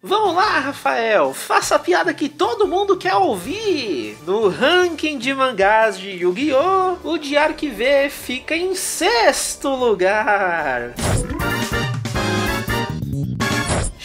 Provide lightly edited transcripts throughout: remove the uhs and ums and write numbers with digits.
Vamos lá, Rafael, faça a piada que todo mundo quer ouvir. No ranking de mangás de Yu-Gi-Oh!, o de Arquive fica em 6º lugar.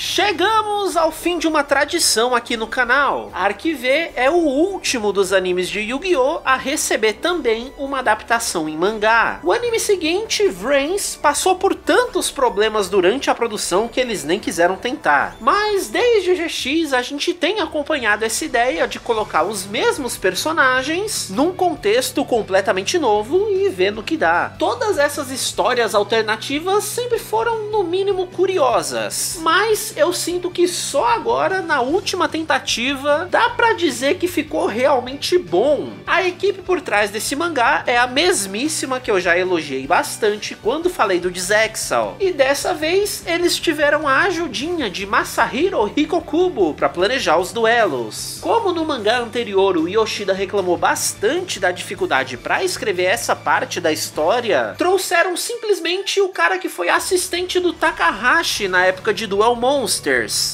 Chegamos ao fim de uma tradição aqui no canal. Arquive é o último dos animes de Yu-Gi-Oh! A receber também uma adaptação em mangá. O anime seguinte, Vrains, passou por tantos problemas durante a produção que eles nem quiseram tentar. Mas desde GX a gente tem acompanhado essa ideia de colocar os mesmos personagens num contexto completamente novo e ver no que dá. Todas essas histórias alternativas sempre foram no mínimo curiosas, mas eu sinto que só agora, na última tentativa, dá pra dizer que ficou realmente bom. A equipe por trás desse mangá é a mesmíssima que eu já elogiei bastante quando falei do Dizexal. E dessa vez, eles tiveram a ajudinha de Masahiro Hikokubo pra planejar os duelos. Como no mangá anterior o Yoshida reclamou bastante da dificuldade pra escrever essa parte da história, trouxeram simplesmente o cara que foi assistente do Takahashi na época de Duel Monsters.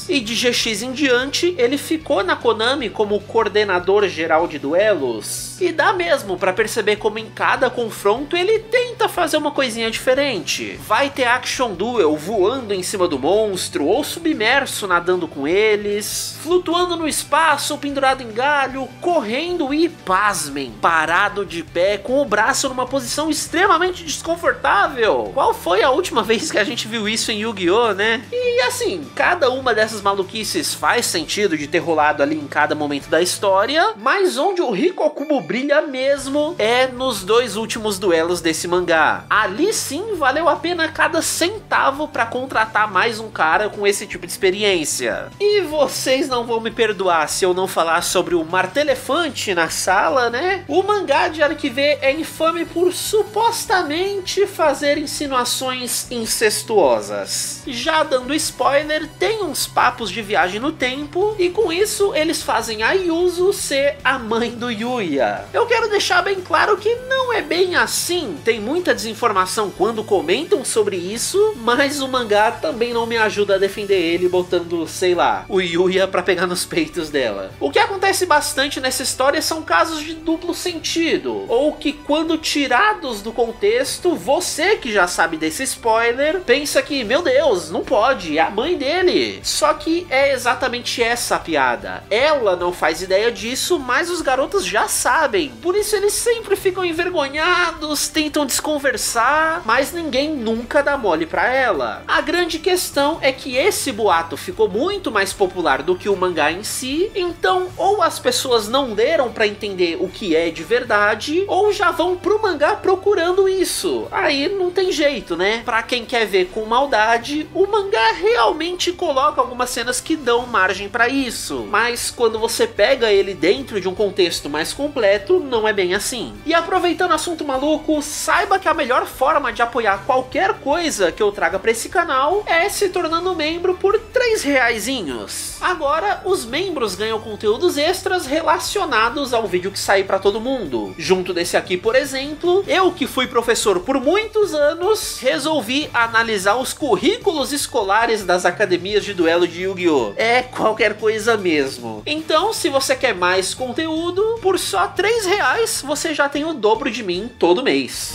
E de GX em diante, ele ficou na Konami como coordenador geral de duelos. E dá mesmo pra perceber como em cada confronto ele tenta fazer uma coisinha diferente. Vai ter Action Duel voando em cima do monstro, ou submerso nadando com eles, flutuando no espaço, pendurado em galho, correndo e, pasmem, parado de pé com o braço numa posição extremamente desconfortável. Qual foi a última vez que a gente viu isso em Yu-Gi-Oh, né? E assim, cada uma dessas maluquices faz sentido de ter rolado ali em cada momento da história, mas onde o Hikokubo brilha mesmo é nos 2 últimos duelos desse mangá. Ali sim valeu a pena cada centavo pra contratar mais um cara com esse tipo de experiência. E vocês não vão me perdoar se eu não falar sobre o Martelefante na sala, né? O mangá de Arquive é infame por supostamente fazer insinuações incestuosas. Já dando spoiler, tem uns papos de viagem no tempo, e com isso eles fazem a Yuzu ser a mãe do Yuya. Eu quero deixar bem claro que não é bem assim, tem muita desinformação quando comentam sobre isso, mas o mangá também não me ajuda a defender ele botando, sei lá, o Yuya pra pegar nos peitos dela. O que acontece bastante nessa história são casos de duplo sentido, ou que quando tirados do contexto, você que já sabe desse spoiler, pensa que, meu Deus, não pode, é a mãe dele. Só que é exatamente essa a piada. Ela não faz ideia disso, mas os garotos já sabem. Por isso eles sempre ficam envergonhados, tentam desconversar, mas ninguém nunca dá mole pra ela. A grande questão é que esse boato ficou muito mais popular do que o mangá em si, então ou as pessoas não leram pra entender o que é de verdade, ou já vão pro mangá procurando isso. Aí não tem jeito, né? Pra quem quer ver com maldade, o mangá realmente coloca algumas cenas que dão margem pra isso, mas quando você pega ele dentro de um contexto mais completo, não é bem assim. E aproveitando o assunto maluco, saiba que a melhor forma de apoiar qualquer coisa que eu traga pra esse canal é se tornando membro por 3 reaisinhos. Agora, os membros ganham conteúdos extras relacionados ao vídeo que sai pra todo mundo. Junto desse aqui, por exemplo, eu que fui professor por muitos anos, resolvi analisar os currículos escolares das academias de duelo de Yu-Gi-Oh! É qualquer coisa mesmo. Então, se você quer mais conteúdo, por só R$3 você já tem o dobro de mim todo mês.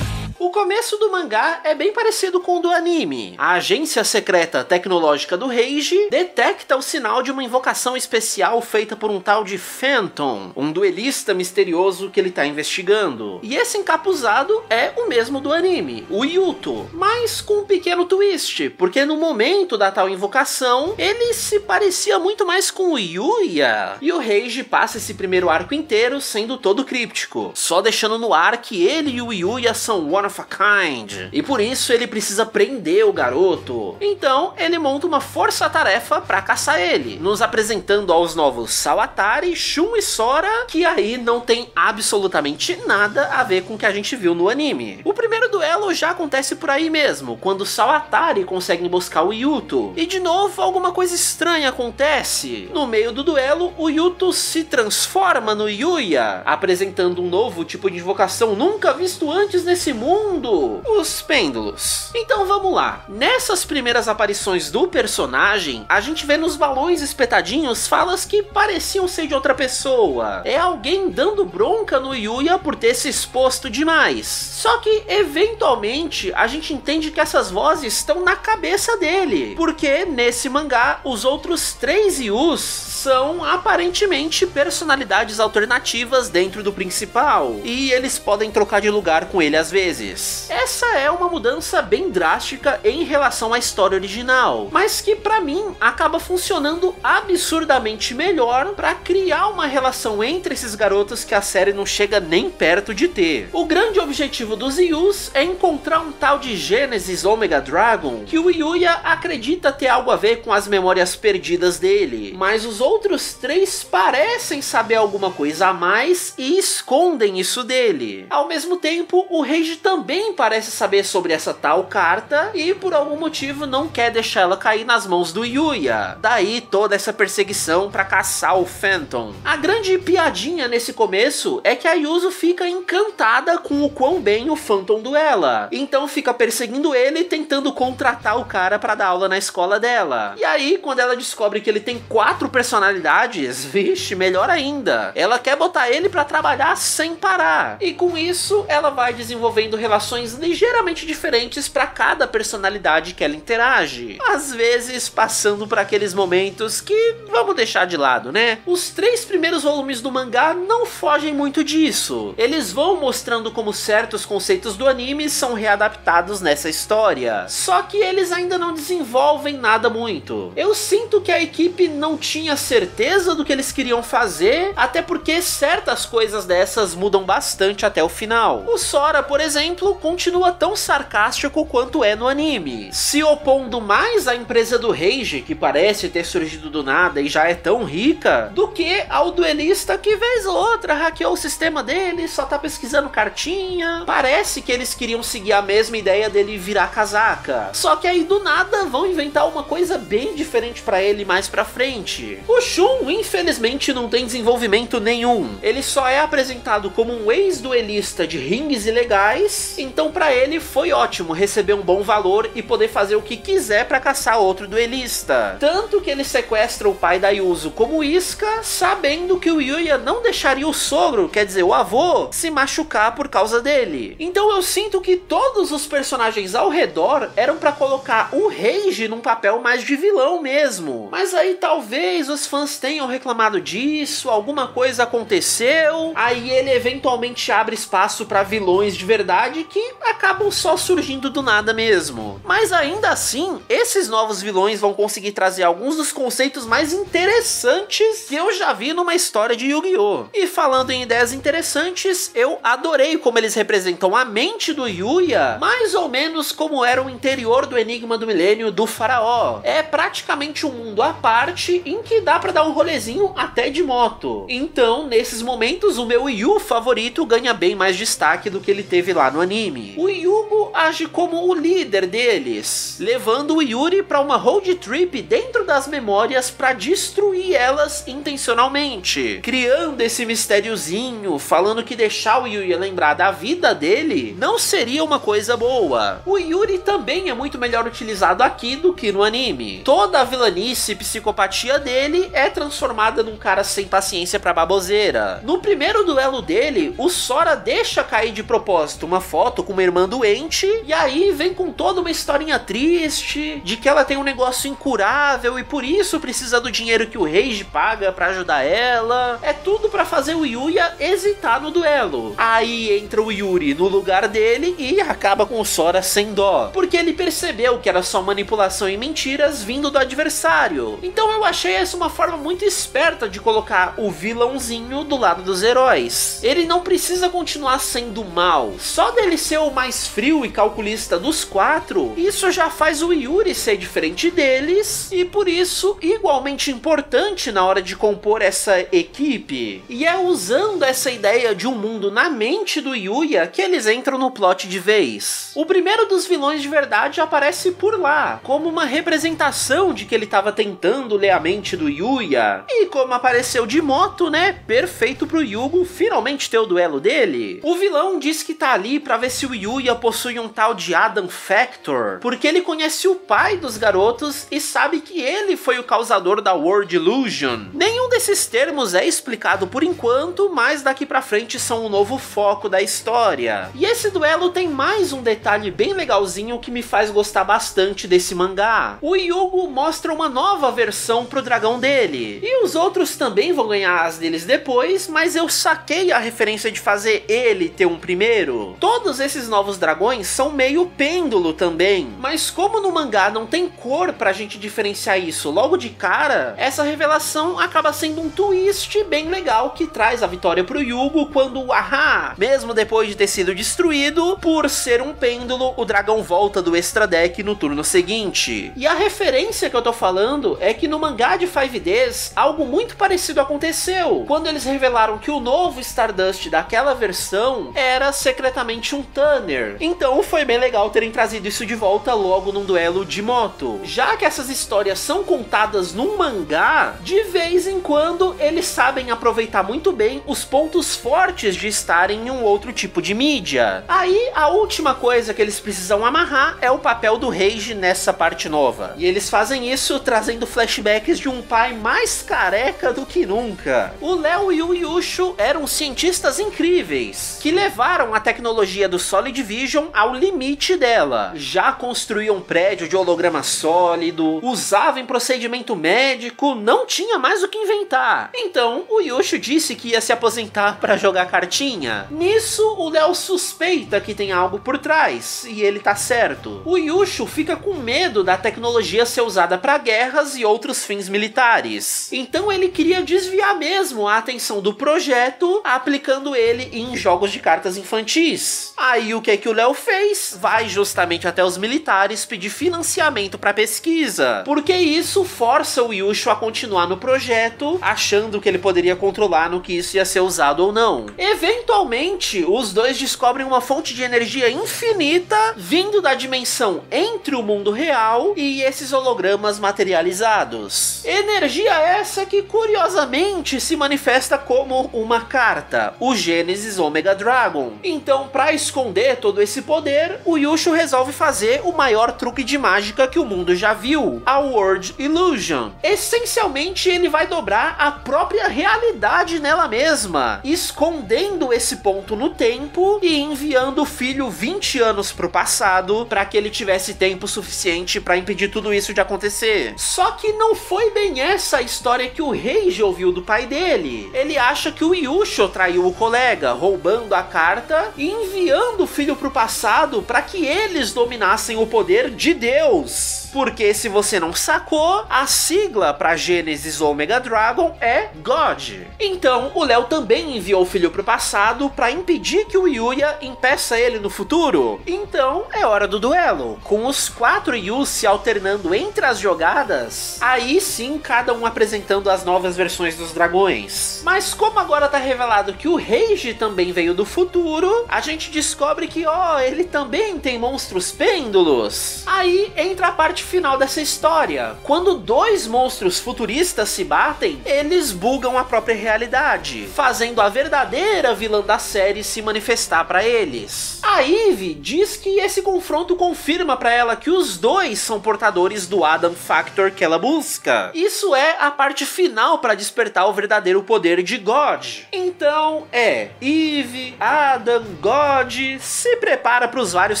O começo do mangá é bem parecido com o do anime. A agência secreta tecnológica do Reiji detecta o sinal de uma invocação especial feita por um tal de Phantom, um duelista misterioso que ele está investigando. E esse encapuzado é o mesmo do anime, o Yuto, mas com um pequeno twist, porque no momento da tal invocação, ele se parecia muito mais com o Yuya. E o Reiji passa esse primeiro arco inteiro sendo todo críptico, só deixando no ar que ele e o Yuya são one of a kind, e por isso ele precisa prender o garoto. Então ele monta uma força-tarefa pra caçar ele, nos apresentando aos novos Sawatari, Shun e Sora, que aí não tem absolutamente nada a ver com o que a gente viu no anime. O primeiro duelo já acontece por aí mesmo, quando os Sawatari conseguem buscar o Yuto, e de novo alguma coisa estranha acontece. No meio do duelo, o Yuto se transforma no Yuya, apresentando um novo tipo de invocação nunca visto antes nesse mundo, mundo, os pêndulos. Então vamos lá. Nessas primeiras aparições do personagem, a gente vê nos balões espetadinhos falas que pareciam ser de outra pessoa. É alguém dando bronca no Yuya por ter se exposto demais. Só que, eventualmente, a gente entende que essas vozes estão na cabeça dele. Porque, nesse mangá, os outros 3 Yus são aparentemente personalidades alternativas dentro do principal. E eles podem trocar de lugar com ele às vezes. Essa é uma mudança bem drástica em relação à história original. Mas que, pra mim, acaba funcionando absurdamente melhor pra criar uma relação entre esses garotos que a série não chega nem perto de ter. O grande objetivo dos Yus é encontrar um tal de Genesis Omega Dragon que o Yuya acredita ter algo a ver com as memórias perdidas dele, mas os outros 3 parecem saber alguma coisa a mais e escondem isso dele. Ao mesmo tempo, o Reiji também parece saber sobre essa tal carta e por algum motivo não quer deixar ela cair nas mãos do Yuya. Daí toda essa perseguição pra caçar o Phantom. A grande piadinha nesse começo é que a Yuzu fica encantada com o quão bem o Phantom duela. Então fica perseguindo ele, tentando contratar o cara pra dar aula na escola dela. E aí, quando ela descobre que ele tem 4 personalidades, vixe, melhor ainda. Ela quer botar ele pra trabalhar sem parar. E com isso, ela vai desenvolvendo relações ligeiramente diferentes pra cada personalidade que ela interage. Às vezes, passando por aqueles momentos que vamos deixar de lado, né? Os 3 primeiros volumes do mangá não fogem muito disso. Eles vão mostrando como certos conceitos do anime são readaptados nessa história. Só que eles ainda não desenvolvem nada muito. Eu sinto que a equipe não tinha certeza do que eles queriam fazer, até porque certas coisas dessas mudam bastante até o final. O Sora, por exemplo, continua tão sarcástico quanto é no anime, se opondo mais à empresa do Reiji, que parece ter surgido do nada e já é tão rica, do que ao duelista que vez ou outra hackeou o sistema dele, só tá pesquisando cartinha. Parece que eles queriam seguir a mesma ideia dele virar casaca, só que aí do nada vão inventar uma coisa bem diferente pra ele mais pra frente. O Shun, infelizmente, não tem desenvolvimento nenhum. Ele só é apresentado como um ex-duelista de ringues ilegais, então pra ele foi ótimo receber um bom valor e poder fazer o que quiser pra caçar outro duelista. Tanto que ele sequestra o pai da Yuzu como isca, sabendo que o Yuya não deixaria o sogro, quer dizer, o avô, se machucar por causa dele. Então eu sinto que todos os personagens ao redor eram pra colocar o Reiji num papel mais de vilão mesmo. Mas aí talvez os fãs tenham reclamado disso, alguma coisa aconteceu, aí ele eventualmente abre espaço pra vilões de verdade que acabam só surgindo do nada mesmo. Mas ainda assim, esses novos vilões vão conseguir trazer alguns dos conceitos mais interessantes que eu já vi numa história de Yu-Gi-Oh! E falando em ideias interessantes, eu adorei como eles representam a mente do Yuya, mais ou menos como era o interior do Enigma do Milênio do Faraó. É praticamente um mundo à parte em que dá pra dar um rolezinho até de moto. Então, nesses momentos, o meu Yu favorito ganha bem mais destaque do que ele teve lá no anime. O Yugo age como o líder deles, levando o Yuri pra uma road trip dentro das memórias pra destruir elas intencionalmente, criando esse mistériozinho, falando que deixar o Yuya lembrar da vida dele não seria uma coisa boa. O Yuri também é muito melhor utilizado aqui do que no anime. Toda a vilanice e psicopatia dele é transformada num cara sem paciência pra baboseira. No primeiro duelo dele, o Sora deixa cair de propósito uma foto com uma irmã doente, e aí vem com toda uma historinha triste, de que ela tem um negócio incurável e por isso precisa do dinheiro que o Reiji paga pra ajudar ela. É tudo pra fazer o Yuya hesitar no duelo. Aí entra o Yuri no lugar dele e acaba com o Sora sem dó, porque ele percebeu que era só manipulação e mentiras vindo do adversário. Então eu achei essa uma forma muito esperta de colocar o vilãozinho do lado dos heróis. Ele não precisa continuar sendo mal, só dele ser o mais frio e calculista dos 4, isso já faz o Yuri ser diferente deles e por isso igualmente importante na hora de compor essa equipe. E é usando essa ideia de um mundo na mente do Yuya que eles entram no plot de vez. O primeiro dos vilões de verdade aparece por lá, como uma representação de que ele estava tentando ler a mente do Yuya. E como apareceu de moto, né? Perfeito pro Yugo finalmente ter o duelo dele. O vilão diz que tá ali pra ver se o Yuya possui um tal de Adam Factor, porque ele conhece o pai dos garotos e sabe que ele foi o causador da World Illusion. Nenhum desses termos é explicado por enquanto, mas daqui pra frente são o novo foco da história. E esse duelo tem mais um detalhe bem legalzinho que me faz gostar bastante desse mangá. O Yugo mostra uma nova versão pro dragão dele, e os outros também vão ganhar as deles depois, mas eu saquei a referência de fazer ele ter um primeiro. Todos esses novos dragões são meio pêndulo também, mas como no mangá não tem cor pra gente diferenciar isso logo de cara, essa revelação acaba sendo um twist bem legal que traz a vitória pro Yugo quando o Aha, mesmo depois de ter sido destruído, por ser um pêndulo, o dragão volta do extra deck no turno seguinte. E a referência que eu tô falando é que no mangá de 5Ds, algo muito parecido aconteceu, quando eles revelaram que o novo Stardust daquela versão era secretamente um Tanner. Então foi bem legal terem trazido isso de volta logo num duelo de moto. Já que essas histórias são contadas num mangá, de vez em quando eles sabem aproveitar muito bem os pontos fortes de estarem em um outro tipo de mídia. Aí a última coisa que eles precisam amarrar é o papel do Reiji nessa parte nova. E eles fazem isso trazendo flashbacks de um pai mais careca do que nunca. O Léo e o Yushu eram cientistas incríveis, que levaram a tecnologia do Solid Vision ao limite dela. Já construíam um prédio de holograma sólido, usavam em procedimento médico, não tinha mais o que inventar. Então o Yushu disse que ia se aposentar para jogar cartinha. Nisso o Léo suspeita que tem algo por trás, e ele tá certo. O Yushu fica com medo da tecnologia ser usada para guerras e outros fins militares. Então ele queria desviar mesmo a atenção do projeto, aplicando ele em jogos de cartas infantis. Aí o que o Léo fez? Vai justamente até os militares pedir financiamento para pesquisa, porque isso força o Yushu a continuar no projeto, achando que ele poderia controlar no que isso ia ser usado ou não. Eventualmente, os dois descobrem uma fonte de energia infinita vindo da dimensão entre o mundo real e esses hologramas materializados. Energia essa que curiosamente se manifesta como uma carta, o Genesis Omega Dragon. Então, para esconder todo esse poder, o Yushu resolve fazer o maior truque de mágica que o mundo já viu, a World Illusion. Essencialmente, ele vai dobrar a própria realidade nela mesma, escondendo esse ponto no tempo e enviando o filho 20 anos pro passado para que ele tivesse tempo suficiente para impedir tudo isso de acontecer. Só que não foi bem essa a história que o Reiji ouviu do pai dele. Ele acha que o Yushu traiu o colega, roubando a carta e enviando o filho pro passado para que eles dominassem o poder de Deus. Porque se você não sacou, a sigla para Genesis Omega Dragon é God. Então o Léo também enviou o filho pro passado para impedir que o Yuya impeça ele no futuro. Então é hora do duelo, com os 4 Yus se alternando entre as jogadas, aí sim cada um apresentando as novas versões dos dragões. Mas como agora tá revelado que o Reiji também veio do futuro, a gente descobre que ele também tem monstros pêndulos. Aí entra a parte final dessa história. Quando 2 monstros futuristas se batem, eles bugam a própria realidade, fazendo a verdadeira vilã da série se manifestar para eles. A Eve diz que esse confronto confirma para ela que os dois são portadores do Adam Factor que ela busca. Isso é a parte final para despertar o verdadeiro poder de God. Então Eve, Adam, God, se prepara para os vários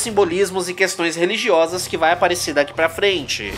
simbolismos e questões religiosas que vai aparecer daqui pra frente.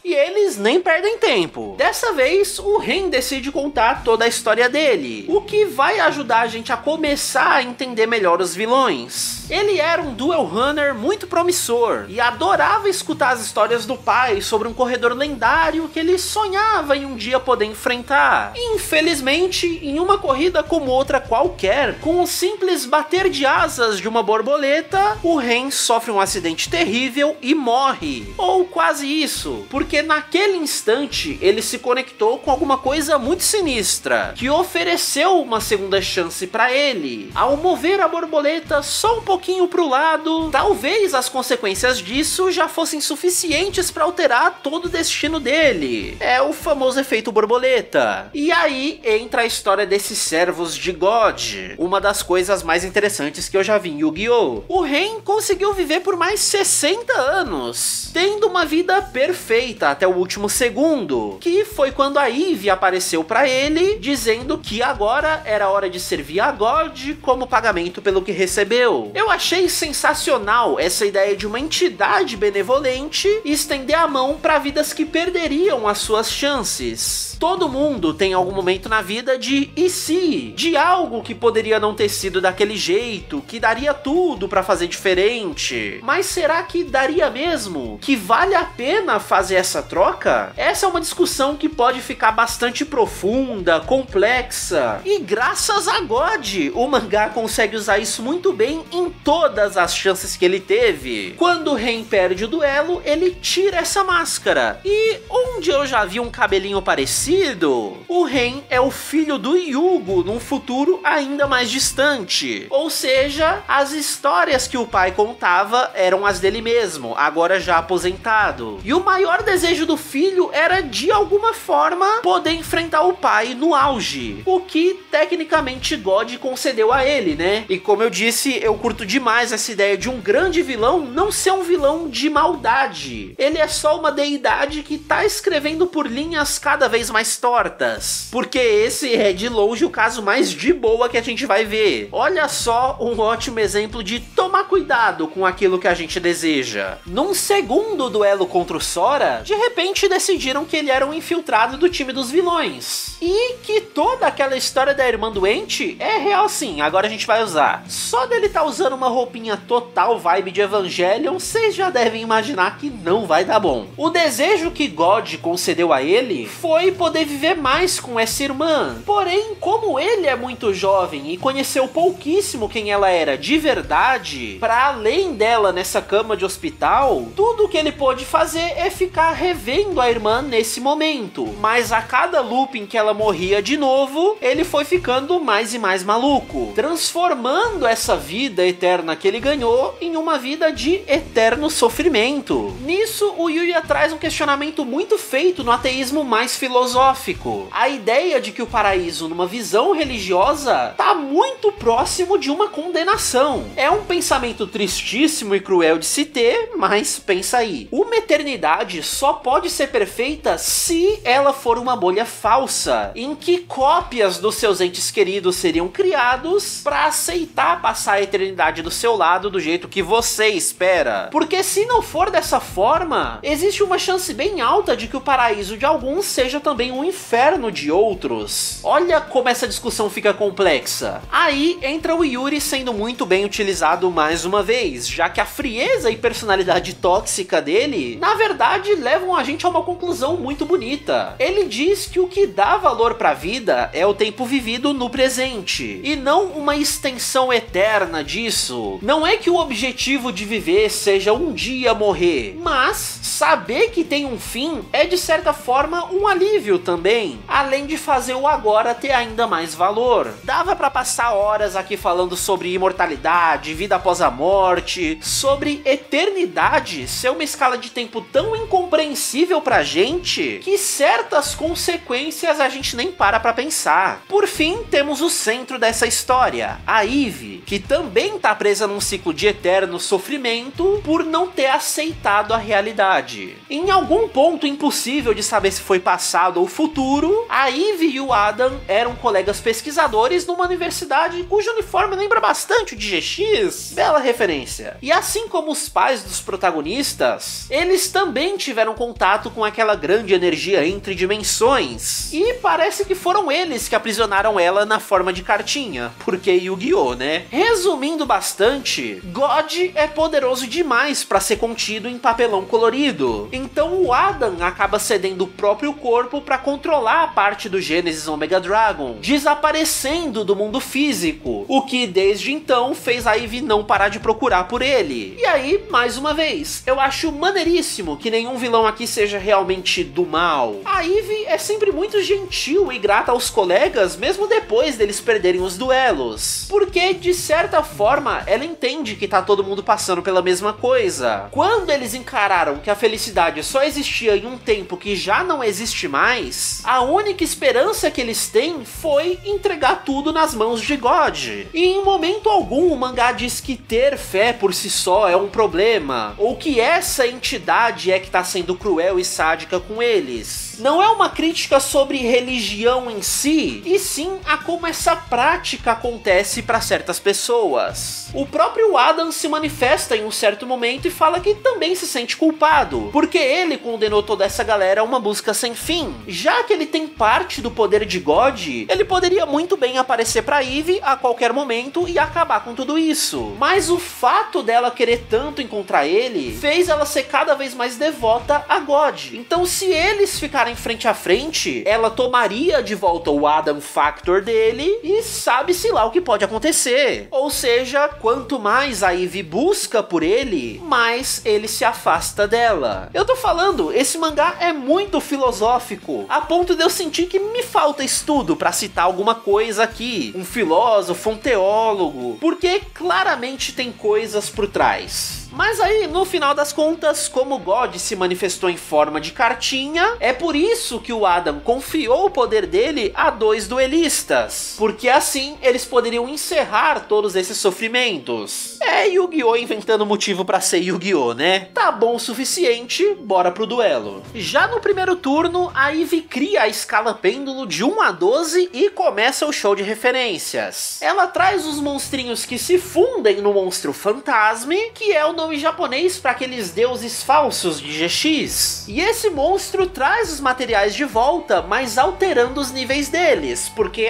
E eles nem perdem tempo. Dessa vez, o Ren decide contar toda a história dele, o que vai ajudar a gente a começar a entender melhor os vilões. Ele era um duel runner muito promissor e adorava escutar as histórias do pai sobre um corredor lendário que ele sonhava em um dia poder enfrentar. Infelizmente, em uma corrida como outra qualquer, com um simples bater de asas de uma borboleta, o Ren sofre um acidente terrível e morre. Ou quase isso, porque naquele naquele instante ele se conectou com alguma coisa muito sinistra, que ofereceu uma segunda chance para ele. Ao mover a borboleta só um pouquinho pro lado, talvez as consequências disso já fossem suficientes para alterar todo o destino dele. É o famoso efeito borboleta. E aí entra a história desses servos de God, uma das coisas mais interessantes que eu já vi em Yu-Gi-Oh! O Ren conseguiu viver por mais 60 anos, tendo uma vida perfeita até o último segundo, que foi quando a Eve apareceu para ele, dizendo que agora era hora de servir a God como pagamento pelo que recebeu. Eu achei sensacional essa ideia de uma entidade benevolente estender a mão para vidas que perderiam as suas chances. Todo mundo tem algum momento na vida de e se? De algo que poderia não ter sido daquele jeito, que daria tudo para fazer diferente. Mas será que daria mesmo? Que vale a pena fazer essa troca? Essa é uma discussão que pode ficar bastante profunda, complexa. E graças a God, o mangá consegue usar isso muito bem em todas as chances que ele teve. Quando o Ren perde o duelo, ele tira essa máscara. E onde eu já vi um cabelinho parecido, o Ren é o filho do Yugo num futuro ainda mais distante. Ou seja, as histórias que o pai contava eram as dele mesmo, agora já aposentado. E o maior desejo do filho era, de alguma forma, poder enfrentar o pai no auge. O que, tecnicamente, God concedeu a ele, né? E como eu disse, eu curto demais essa ideia de um grande vilão não ser um vilão de maldade. Ele é só uma deidade que tá escrevendo por linhas cada vez mais tortas. Porque esse é, de longe, o caso mais de boa que a gente vai ver. Olha só um ótimo exemplo de tomar cuidado com aquilo que a gente deseja. Num segundo duelo contra o Sora, de repente decidiram que ele era um infiltrado do time dos vilões. E que toda aquela história da irmã doente é real sim, agora a gente vai usar. Só dele tá usando uma roupinha total vibe de Evangelion, vocês já devem imaginar que não vai dar bom. O desejo que God concedeu a ele foi poder viver mais com essa irmã. Porém, como ele é muito jovem e conheceu pouquíssimo quem ela era de verdade, para além dela nessa cama de hospital, tudo que ele pôde fazer é ficar revendo a irmã nesse momento. Mas a cada looping que ela morria de novo, ele foi ficando mais e mais maluco, transformando essa vida eterna que ele ganhou em uma vida de eterno sofrimento. Nisso, o Yuya traz um questionamento muito feito no ateísmo mais filosófico. A ideia de que o paraíso, numa visão religiosa, tá muito próximo de uma condenação. É um pensamento tristíssimo e cruel de se ter, mas pensa aí. Uma eternidade só pode ser perfeita se ela for uma bolha falsa, em que cópias dos seus entes queridos seriam criados para aceitar passar a eternidade do seu lado do jeito que você espera. Porque se não for dessa forma, existe uma chance bem alta de que o paraíso de alguns seja também um inferno de outros. Olha como essa discussão fica complexa. Aí entra o Yuri sendo muito bem utilizado mais uma vez, já que a frieza e personalidade tóxica dele, na verdade, levam a gente a uma conclusão muito bonita. Ele diz que o que dá valor pra vida é o tempo vivido no presente, e não uma extensão eterna disso. Não é que o objetivo de viver seja um dia morrer, mas saber que tem um fim é de certa forma um alívio também, além de fazer o agora ter ainda mais valor. Dava pra passar horas aqui falando sobre imortalidade, vida após a morte, sobre eternidade ser uma escala de tempo tão incompreensível pra gente que certas consequências a gente nem para pra pensar. Por fim, temos o centro dessa história, a Eve, que também tá presa num ciclo de eterno sofrimento por não ter aceitado a realidade. Em algum ponto impossível de saber se foi passado ou futuro, a Eve e o Adam eram colegas pesquisadores numa universidade cujo uniforme lembra bastante o de GX. Bela referência. E assim como os pais dos protagonistas, eles também tiveram contato com aquela grande energia entre dimensões. E parece que foram eles que aprisionaram ela na forma de cartinha, porque Yu-Gi-Oh, né? Resumindo bastante, God é poderoso demais para ser contido em papelão colorido. Então o Adam acaba cedendo o próprio corpo para controlar a parte do Genesis Omega Dragon, desaparecendo do mundo físico, o que desde então fez a Eve não parar de procurar por ele. E aí, mais uma vez, eu acho acho maneiríssimo que nenhum vilão aqui seja realmente do mal. A Ivy é sempre muito gentil e grata aos colegas, mesmo depois deles perderem os duelos. Porque, de certa forma, ela entende que tá todo mundo passando pela mesma coisa. Quando eles encararam que a felicidade só existia em um tempo que já não existe mais, a única esperança que eles têm foi entregar tudo nas mãos de God. E em momento algum o mangá diz que ter fé por si só é um problema, ou que essa entidade é que tá sendo cruel e sádica com eles. Não é uma crítica sobre religião em si, e sim a como essa prática acontece para certas pessoas. O próprio Adam se manifesta em um certo momento e fala que também se sente culpado, porque ele condenou toda essa galera a uma busca sem fim. Já que ele tem parte do poder de God, ele poderia muito bem aparecer pra Ivy a qualquer momento e acabar com tudo isso. Mas o fato dela querer tanto encontrar ele fez ela ser cada vez mais devota a God. Então, se eles ficarem frente a frente, ela tomaria de volta o Adam Factor dele e sabe-se lá o que pode acontecer. Ou seja, quanto mais a Ivy busca por ele, mais ele se afasta dela. Eu tô falando, esse mangá é muito filosófico, a ponto de eu sentir que me falta estudo pra citar alguma coisa aqui, um filósofo, um teólogo, porque claramente tem coisas por trás. Mas aí, no final das contas, como God se manifestou em forma de cartinha, é por isso que o Adam confiou o poder dele a 2 duelistas, porque assim eles poderiam encerrar todos esses sofrimentos. É Yu-Gi-Oh! Inventando motivo pra ser Yu-Gi-Oh!, né? Tá bom o suficiente, bora pro duelo. Já no primeiro turno, a Ivy cria a escala pêndulo de 1 a 12 e começa o show de referências. Ela traz os monstrinhos que se fundem no monstro Fantasme, que é o nome japonês para aqueles deuses falsos de GX. E esse monstro traz os materiais de volta, mas alterando os níveis deles, porque,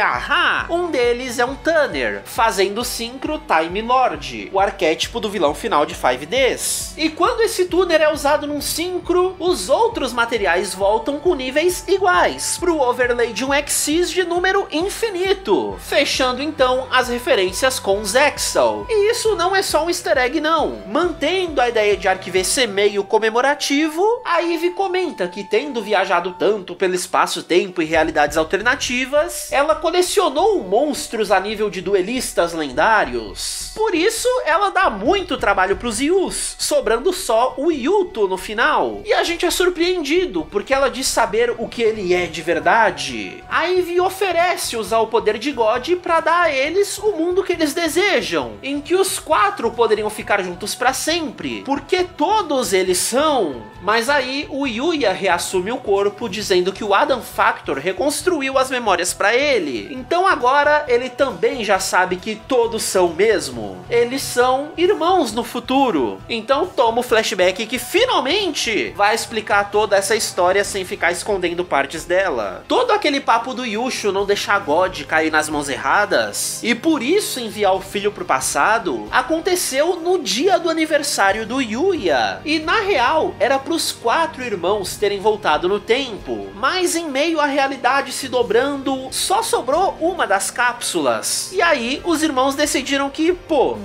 um deles é um Tanner, fazendo sincro Time Lord, o arquétipo do vilão final de 5Ds. E quando esse tuner é usado num sincro, os outros materiais voltam com níveis iguais, pro overlay de um Xyz de número infinito, fechando então as referências com Zexal. E isso não é só um easter egg não. Mantendo a ideia de Arquive ser meio comemorativo, a Ivy comenta que, tendo viajado tanto pelo espaço-tempo e realidades alternativas, ela colecionou monstros a nível de duelistas lendários. Por isso, ela dá muito trabalho pros Yus, sobrando só o Yuto no final. E a gente é surpreendido, porque ela diz saber o que ele é de verdade. A Ivy oferece usar o poder de God pra dar a eles o mundo que eles desejam, em que os 4 poderiam ficar juntos pra sempre, porque todos eles são. Mas aí o Yuya reassume o corpo, dizendo que o Adam Factor reconstruiu as memórias pra ele. Então agora ele também já sabe que todos são mesmo. Eles são irmãos no futuro. Então toma o flashback que finalmente vai explicar toda essa história sem ficar escondendo partes dela. Todo aquele papo do Yushu não deixar God cair nas mãos erradas, e por isso enviar o filho pro passado, aconteceu no dia do aniversário do Yuya. E na real, era pros 4 irmãos terem voltado no tempo, mas em meio à realidade se dobrando, só sobrou uma das cápsulas. E aí, os irmãos decidiram que,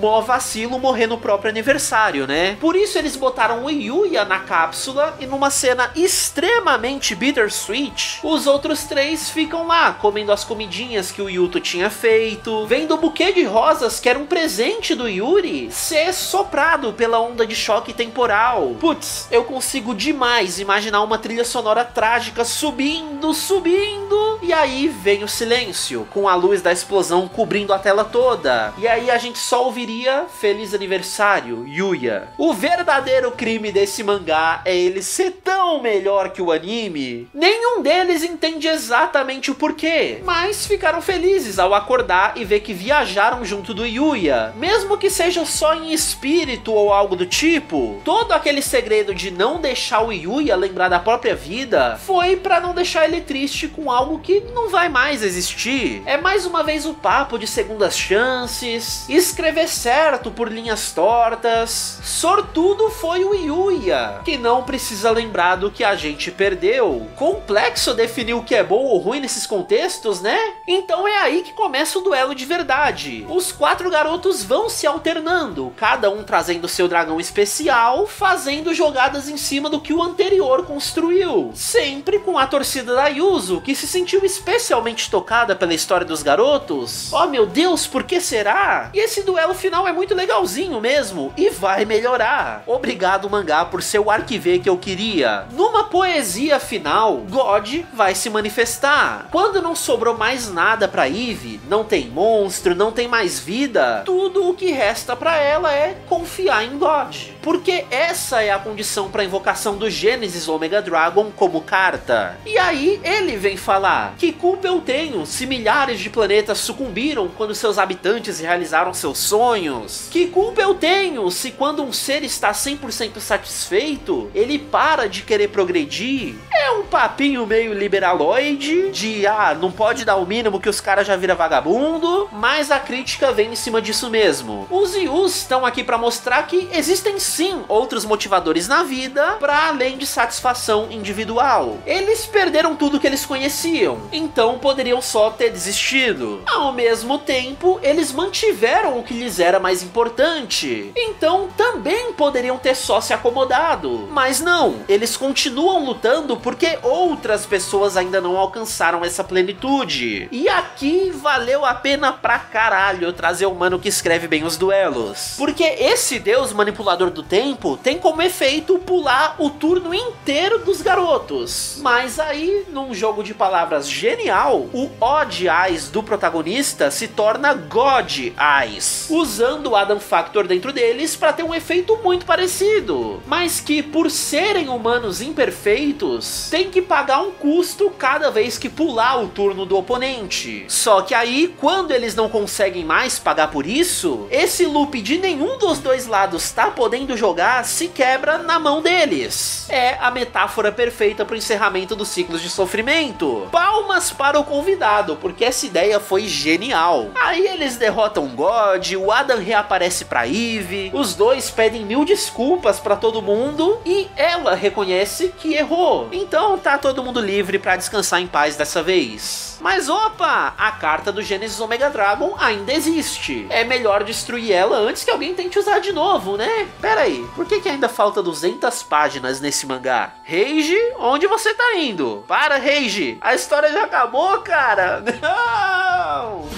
mó vacilo morrer no próprio aniversário, né? Por isso eles botaram o Yuya na cápsula, e numa cena extremamente bittersweet, os outros 3 ficam lá, comendo as comidinhas que o Yuto tinha feito, vendo o buquê de rosas que era um presente do Yuri ser soprado pela onda de choque temporal. Putz, eu consigo demais imaginar uma trilha sonora trágica subindo, e aí vem o silêncio, com a luz da explosão cobrindo a tela toda. E aí a gente só ouviria Feliz Aniversário, Yuya. O verdadeiro crime desse mangá é ele ser tão melhor que o anime. Nenhum deles entende exatamente o porquê, mas ficaram felizes ao acordar e ver que viajaram junto do Yuya, mesmo que seja só em espírito ou algo do tipo. Todo aquele segredo de não deixar o Yuya lembrar da própria vida foi pra não deixar ele triste com algo que não vai mais existir. É mais uma vez o papo de segundas chances, escrever certo por linhas tortas. Sortudo foi o Yuya, que não precisa lembrar do que a gente perdeu. Complexo definir o que é bom ou ruim nesses contextos, né? Então é aí que começa o duelo de verdade. Os 4 garotos vão se alternando, cada um trazendo seu seu dragão especial, fazendo jogadas em cima do que o anterior construiu. Sempre com a torcida da Yuzu, que se sentiu especialmente tocada pela história dos garotos. Oh meu Deus, por que será? E esse duelo final é muito legalzinho mesmo, e vai melhorar. Obrigado, mangá, por ser o arquivê que eu queria. Numa poesia final, God vai se manifestar. Quando não sobrou mais nada pra Eve, não tem monstro, não tem mais vida, tudo o que resta pra ela é confiar em God. Porque essa é a condição pra invocação do Genesis Omega Dragon como carta. E aí ele vem falar: que culpa eu tenho se milhares de planetas sucumbiram quando seus habitantes realizaram seus sonhos? Que culpa eu tenho se quando um ser está 100% satisfeito, ele para de querer progredir? É um papinho meio liberaloide, de não pode dar o mínimo que os caras já viram vagabundo, mas a crítica vem em cima disso mesmo. Os Yus estão aqui para mostrar que existem sim outros motivadores na vida, para além de satisfação individual. Eles perderam tudo que eles conheciam, então poderiam só ter desistido. Ao mesmo tempo, eles mantiveram o que lhes era mais importante, então também poderiam ter só se acomodado. Mas não, eles continuam lutando porque outras pessoas ainda não alcançaram essa plenitude. E aqui valeu a pena pra caralho trazer o mano que escreve bem os duelos, porque esse deus manipulador do tempo tem como efeito pular o turno inteiro dos garotos. Mas aí, num jogo de palavras genial, o Odd Eyes do protagonista se torna God Eyes, usando o Adam Factor dentro deles para ter um efeito muito parecido, mas que por serem humanos imperfeitos, tem que pagar um custo cada vez que pular o turno do oponente. Só que aí, quando eles não conseguem mais pagar por isso, esse loop de nenhum dos dois lados tá podendo jogar se quebra na mão deles. É a metáfora perfeita para o encerramento dos ciclos de sofrimento. Palmas para o convidado, porque essa ideia foi genial. Aí eles derrotam God, o Adam reaparece pra Eve, os dois pedem 1000 desculpas pra todo mundo e ela reconhece que errou. Então tá todo mundo livre pra descansar em paz dessa vez. Mas opa, a carta do Genesis Omega Dragon ainda existe. É melhor destruir ela antes que alguém tente usar de novo, né? Pera aí, por que ainda falta 200 páginas nesse mangá? Reiji, onde você tá indo? Para, Reiji, a história já acabou, cara. Não!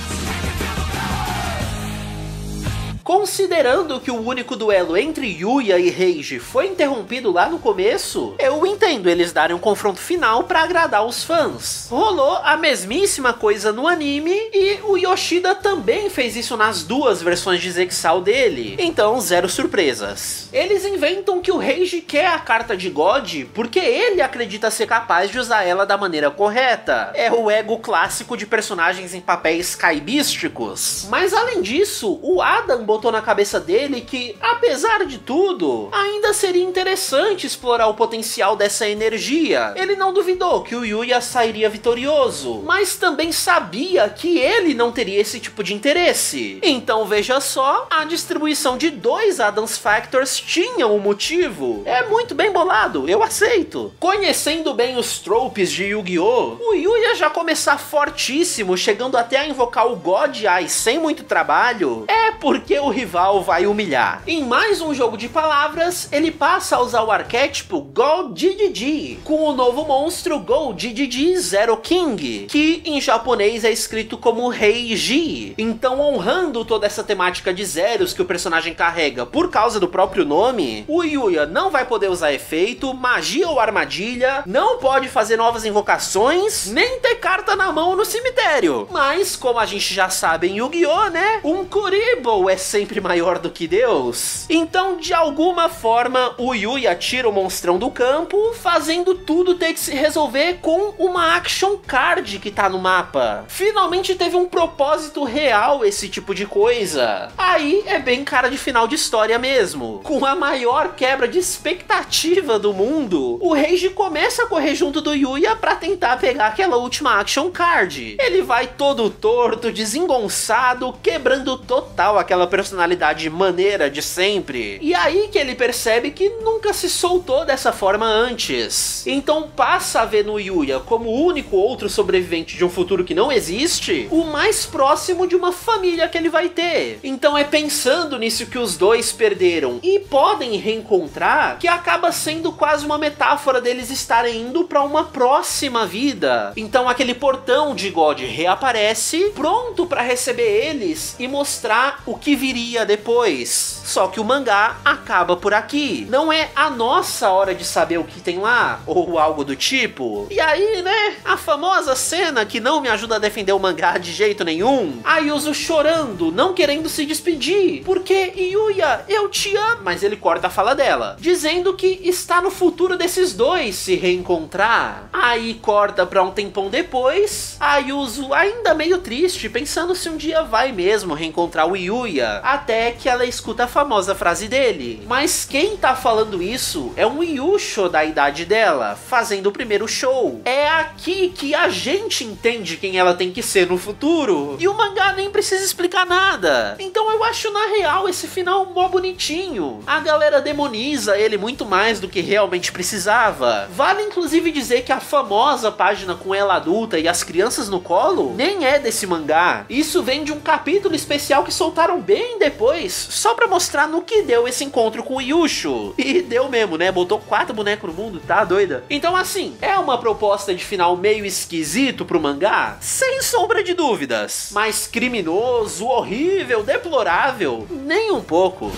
Considerando que o único duelo entre Yuya e Reiji foi interrompido lá no começo, eu entendo eles darem um confronto final pra agradar os fãs. Rolou a mesmíssima coisa no anime e o Yoshida também fez isso nas duas versões de Zexal dele, então zero surpresas. Eles inventam que o Reiji quer a carta de God porque ele acredita ser capaz de usar ela da maneira correta. É o ego clássico de personagens em papéis caibísticos. Mas além disso, o Adam botou na cabeça dele que, apesar de tudo, ainda seria interessante explorar o potencial dessa energia. Ele não duvidou que o Yuya sairia vitorioso, mas também sabia que ele não teria esse tipo de interesse. Então veja só, a distribuição de 2 Adams Factors tinha um motivo. É muito bem bolado, eu aceito. Conhecendo bem os tropes de Yu-Gi-Oh!, o Yuya já começar fortíssimo, chegando até a invocar o God Eye sem muito trabalho, é porque o rival vai humilhar. Em mais um jogo de palavras, ele passa a usar o arquétipo Go-Jijiji, com o novo monstro Go-Jijiji Zero King, que em japonês é escrito como Reiji. Então, honrando toda essa temática de zeros que o personagem carrega por causa do próprio nome, o Yuya não vai poder usar efeito, magia ou armadilha, não pode fazer novas invocações, nem ter carta na mão no cemitério. Mas, como a gente já sabe em Yu-Gi-Oh!, né? Um Kuribo é sempre maior do que Deus. Então, de alguma forma, o Yuya tira o monstrão do campo, fazendo tudo ter que se resolver com uma action card que tá no mapa. Finalmente teve um propósito real esse tipo de coisa. Aí é bem cara de final de história mesmo. Com a maior quebra de expectativa do mundo, o Reiji começa a correr junto do Yuya pra tentar pegar aquela última action card. Ele vai todo torto, desengonçado, quebrando total aquela personagem personalidade maneira de sempre. E aí que ele percebe que nunca se soltou dessa forma antes. Então passa a ver no Yuya como o único outro sobrevivente de um futuro que não existe, o mais próximo de uma família que ele vai ter. Então é pensando nisso que os dois perderam e podem reencontrar que acaba sendo quase uma metáfora deles estarem indo para uma próxima vida. Então aquele portão de God reaparece, pronto para receber eles e mostrar o que viria depois. Só que o mangá acaba por aqui. Não é a nossa hora de saber o que tem lá, ou algo do tipo. E aí, né, a famosa cena que não me ajuda a defender o mangá de jeito nenhum. A Yuzu chorando, não querendo se despedir. Porque, Yuya, eu te amo. Mas ele corta a fala dela, dizendo que está no futuro desses dois se reencontrar. Aí corta pra um tempão depois, a Yuzu ainda meio triste, pensando se um dia vai mesmo reencontrar o Yuya. Até que ela escuta a famosa frase dele. Mas quem tá falando isso é um Yusho da idade dela, fazendo o primeiro show. É aqui que a gente entende quem ela tem que ser no futuro. E o mangá nem precisa explicar nada. Então eu acho na real esse final mó bonitinho. A galera demoniza ele muito mais do que realmente precisava. Vale inclusive dizer que a famosa página com ela adulta e as crianças no colo nem é desse mangá. Isso vem de um capítulo especial que soltaram bem depois, só pra mostrar no que deu esse encontro com o Yusho. E deu mesmo, né? Botou 4 bonecos no mundo, tá doida? Então assim, é uma proposta de final meio esquisito pro mangá? Sem sombra de dúvidas. Mas criminoso, horrível, deplorável? Nem um pouco.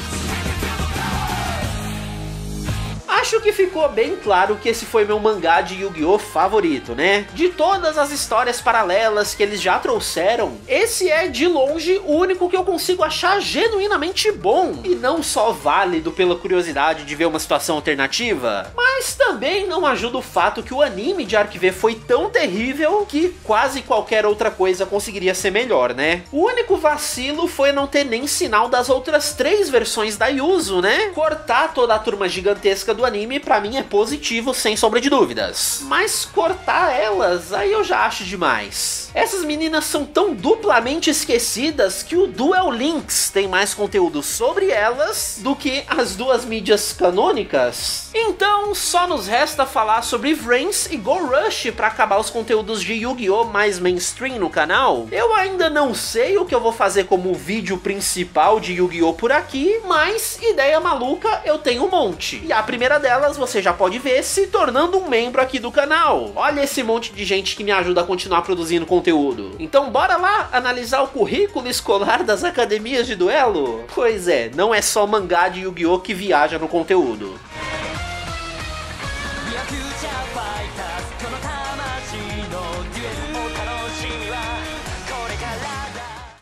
Acho que ficou bem claro que esse foi meu mangá de Yu-Gi-Oh! Favorito, né? De todas as histórias paralelas que eles já trouxeram, esse é de longe o único que eu consigo achar genuinamente bom. E não só válido pela curiosidade de ver uma situação alternativa, mas também não ajuda o fato que o anime de Arc-V foi tão terrível que quase qualquer outra coisa conseguiria ser melhor, né? O único vacilo foi não ter nem sinal das outras 3 versões da Yuzu, né? Cortar toda a turma gigantesca do anime pra mim é positivo, sem sombra de dúvidas. Mas cortar elas, aí eu já acho demais. Essas meninas são tão duplamente esquecidas que o Duel Links tem mais conteúdo sobre elas do que as duas mídias canônicas. Então só nos resta falar sobre Vrains e Go Rush pra acabar os conteúdos de Yu-Gi-Oh! Mais mainstream no canal. Eu ainda não sei o que eu vou fazer como vídeo principal de Yu-Gi-Oh! Por aqui, mas ideia maluca eu tenho um monte. E a primeira delas você já pode ver se tornando um membro aqui do canal. Olha esse monte de gente que me ajuda a continuar produzindo conteúdo. Então bora lá analisar o currículo escolar das academias de duelo? Pois é, não é só mangá de Yu-Gi-Oh! Que viaja no conteúdo.